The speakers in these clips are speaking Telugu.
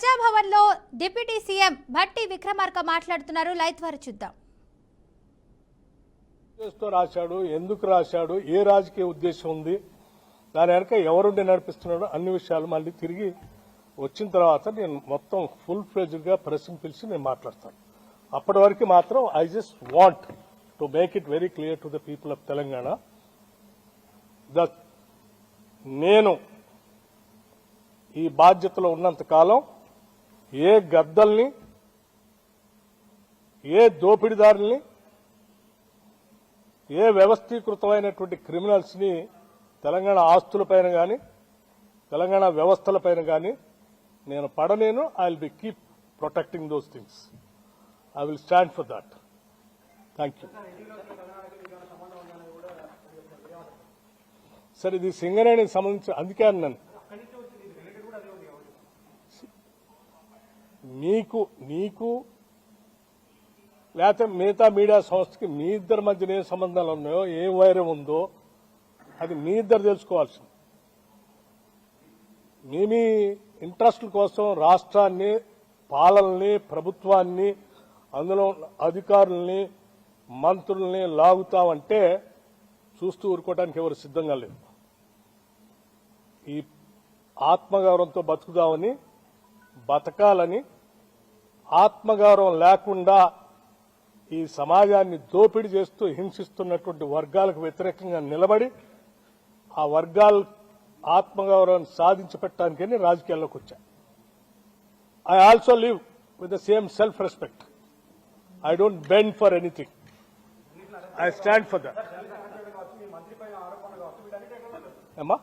ప్రజాభవన్లో డిప్యూటీ సీఎం భట్టి విక్రమార్క మాట్లాడుతున్నారు. లైవ్ ద్వారా చూద్దాం. రాశాడు, ఎందుకు రాశాడు, ఏ రాజకీయ ఉద్దేశం ఉంది, దాని వెనక ఎవరుండి నడిపిస్తున్నాడో అన్ని విషయాలు మళ్ళీ తిరిగి వచ్చిన తర్వాత నేను మొత్తం ఫుల్ ఫ్లెడ్జ్డ్ గా ప్రెస్ని పిలిచి నేను మాట్లాడతాను. అప్పటి వరకు మాత్రం I just want to make it very clear to the people of Telangana that నేను ఈ బాధ్యతలో ఉన్నంత కాలం ఏ గద్దల్ని, ఏ దోపిడీదారుల్ని, ఏ వ్యవస్థీకృతమైనటువంటి క్రిమినల్స్ ని తెలంగాణ ఆస్తులపైన కానీ తెలంగాణ వ్యవస్థలపైన కానీ నేను పడనేను. I will be keep protecting those things. I will stand for that. Thank you. సరే, ఇది సింగరేణికి సంబంధించి అందుకే అన్నాను, నీకు లేకపోతే మిగతా మీడియా సంస్థకి మీ ఇద్దరి మధ్యన ఏ సంబంధాలు ఉన్నాయో, ఏ వైరం ఉందో అది మీ ఇద్దరు తెలుసుకోవాల్సింది. మీ ఇంట్రెస్ట్ల కోసం రాష్ట్రాన్ని, పాలనని, ప్రభుత్వాన్ని, అందులో అధికారుల్ని, మంత్రుల్ని లాగుతామంటే చూస్తూ ఊరుకోవడానికి ఎవరు సిద్ధంగా లేదు. ఈ ఆత్మగౌరవంతో బతుకుదామని, బతకాలని, ఆత్మగౌరవం లేకుండా ఈ సమాజాన్ని దోపిడీ చేస్తూ హింసిస్తున్నటువంటి వర్గాలకు వ్యతిరేకంగా నిలబడి ఆ వర్గాల ఆత్మగౌరవాన్ని సాధించి పెట్టడానికని రాజకీయాల్లోకి వచ్చా. I also live with the same self respect. I don't bend for anything. I stand for that. అమ్మా,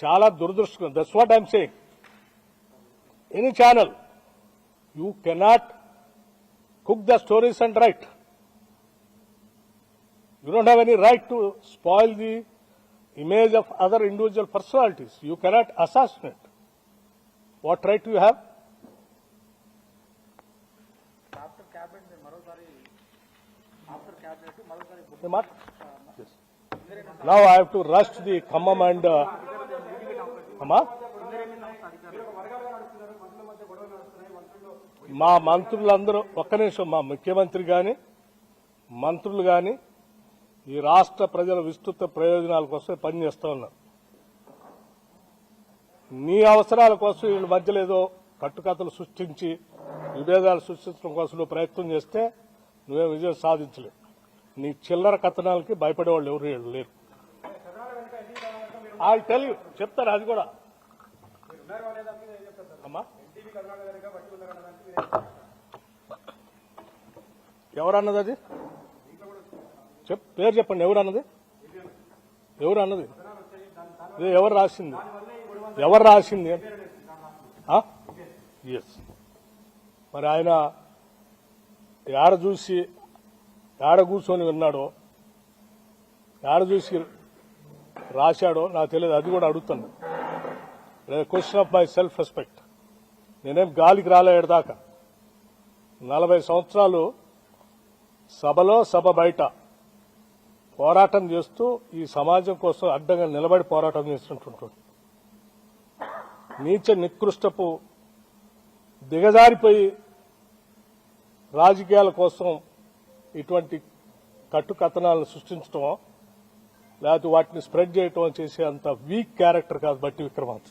చాలా దురదృష్టం. That's what I'm saying. Any channel, you cannot cook the stories and write. You don't have any right to spoil the image of other individual personalities. You cannot assassinate. What right do you have? After cabinet, yes. Now I have to rush to the Khammam and మా మంత్రులందరూ, ఒక్క నిమిషం, మా ముఖ్యమంత్రి కానీ మంత్రులు కానీ ఈ రాష్ట్ర ప్రజల విస్తృత ప్రయోజనాల కోసం పనిచేస్తూ ఉన్నారు. నీ అవసరాల కోసం వీళ్ళ మధ్యలో ఏదో కట్టుకథలు సృష్టించి విభేదాలు సృష్టించడం కోసం నువ్వు ప్రయత్నం చేస్తే నువ్వే విజయం సాధించలేవు. నీ చిల్లర కథనాలకి భయపడేవాళ్ళు ఎవరు లేరు. ఐ టెల్ యూ, చెప్తారు అది కూడా. అమ్మా, ఎవరన్నది అది? పేరు చెప్పండి. ఎవరన్నది? ఎవరు రాసింది? ఎస్. మరి ఆయన ఏడ కూర్చొని విన్నాడో, ఏడ చూసి రాశాడో నాకు తెలియదు. అది కూడా అడుగుతాను. Question of my self respect. నేనేం గాలికి రాలేదాకా 40 సంవత్సరాలు సభలో, సభ బయట పోరాటం చేస్తూ ఈ సమాజం కోసం అడ్డంగా నిలబడి పోరాటం చేస్తుంటుంటాడు. నీచ నికృష్టపు దిగజారిపోయి రాజకీయాల కోసం ఇటువంటి కట్టుకథనాలను సృష్టించడం, లేకపోతే వాటిని స్ప్రెడ్ చేయటం చేసే అంత వీక్ క్యారెక్టర్ కాదు బట్టి విక్రమార్క.